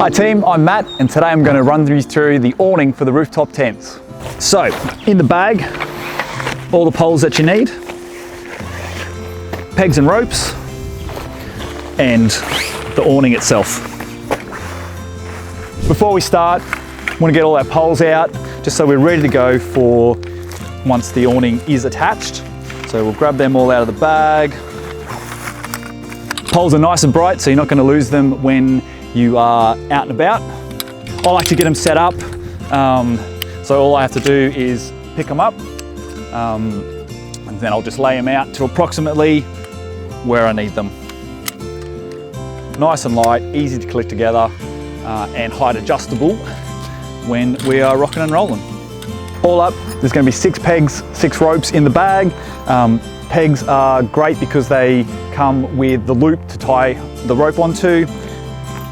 Hi team, I'm Matt and today I'm going to run you through the awning for the rooftop tents. So, in the bag, all the poles that you need, pegs and ropes, and the awning itself. Before we start, I want to get all our poles out just so we're ready to go for once the awning is attached. So we'll grab them all out of the bag. Poles are nice and bright so you're not going to lose them when you are out and about. I like to get them set up, so all I have to do is pick them up and then I'll just lay them out to approximately where I need them. Nice and light, easy to click together, and height adjustable when we are rocking and rolling. All up, there's going to be 6 pegs, 6 ropes in the bag. Pegs are great because they come with the loop to tie the rope onto.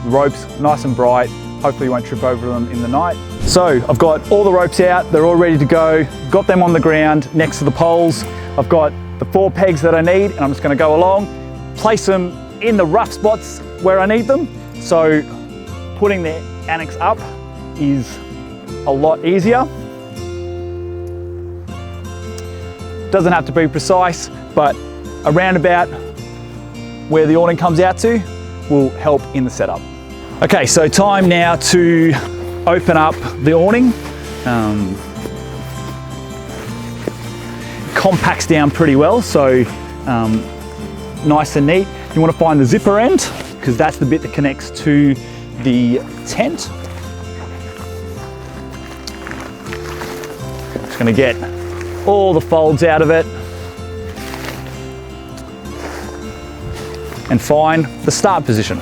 The ropes nice and bright, hopefully you won't trip over them in the night. So I've got all the ropes out, they're all ready to go, got them on the ground next to the poles. I've got the 4 pegs that I need and I'm just going to go along, place them in the rough spots where I need them. So putting the annex up is a lot easier. Doesn't have to be precise, but around about where the awning comes out to will help in the setup. Okay, so time now to open up the awning. Compacts down pretty well, so nice and neat. You want to find the zipper end because that's the bit that connects to the tent. Just going to get all the folds out of it and find the start position.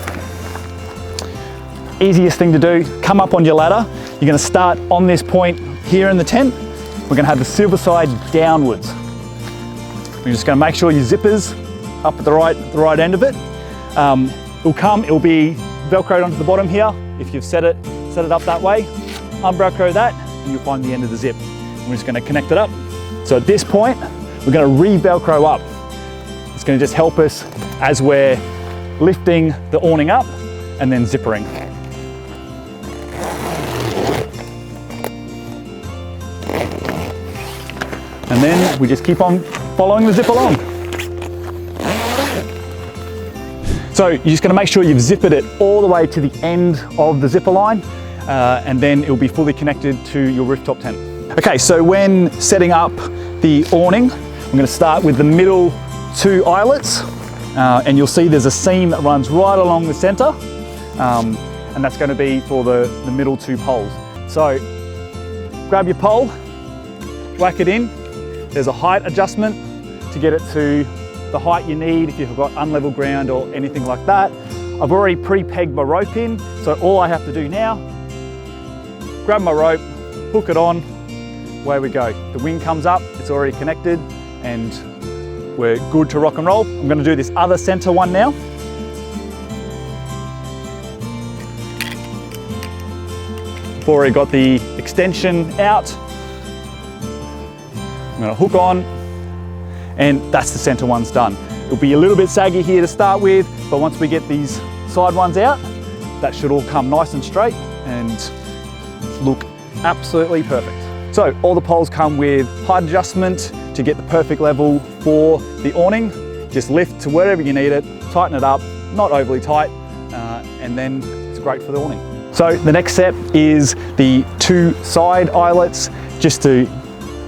Easiest thing to do, come up on your ladder. You're going to start on this point here in the tent. We're going to have the silver side downwards. We're just going to make sure your zipper's up at the right end of it. It'll be Velcroed onto the bottom here if you've set it up that way. Unvelcro that and you'll find the end of the zip. We're just going to connect it up. So at this point, we're going to re-Velcro up. It's going to just help us as we're lifting the awning up and then zippering. And then we just keep on following the zip along. So you're just going to make sure you've zippered it all the way to the end of the zipper line, and then it'll be fully connected to your rooftop tent. Okay, so when setting up the awning, I'm going to start with the middle 2 eyelets, and you'll see there's a seam that runs right along the center, and that's going to be for the middle 2 poles. So grab your pole, whack it in. There's a height adjustment to get it to the height you need if you've got unlevel ground or anything like that. I've already pre-pegged my rope in, so all I have to do now, grab my rope, hook it on, away we go. The wing comes up, it's already connected, and we're good to rock and roll. I'm going to do this other center one now. I've already got the extension out. I'm going to hook on, and that's the center one's done. It'll be a little bit saggy here to start with, but once we get these side ones out, that should all come nice and straight and look absolutely perfect. So all the poles come with height adjustment to get the perfect level for the awning. Just lift to wherever you need it, tighten it up, not overly tight, and then it's great for the awning. So the next step is the 2 side eyelets, just to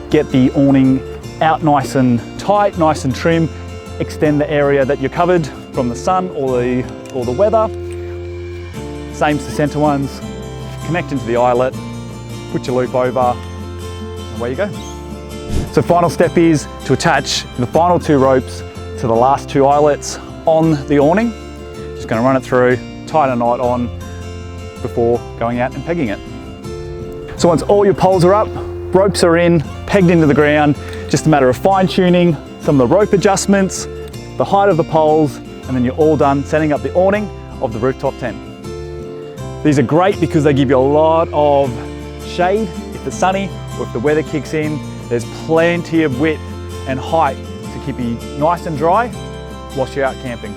get the awning out nice and tight, nice and trim, extend the area that you're covered from the sun or the weather. Same as the center ones, connect into the eyelet, put your loop over, and away you go. So final step is to attach the final 2 ropes to the last 2 eyelets on the awning. Just going to run it through, tighten a knot on before going out and pegging it. So once all your poles are up, ropes are in, pegged into the ground, just a matter of fine tuning, some of the rope adjustments, the height of the poles, and then you're all done setting up the awning of the rooftop tent. These are great because they give you a lot of shade if it's sunny or if the weather kicks in. There's plenty of width and height to keep you nice and dry whilst you're out camping.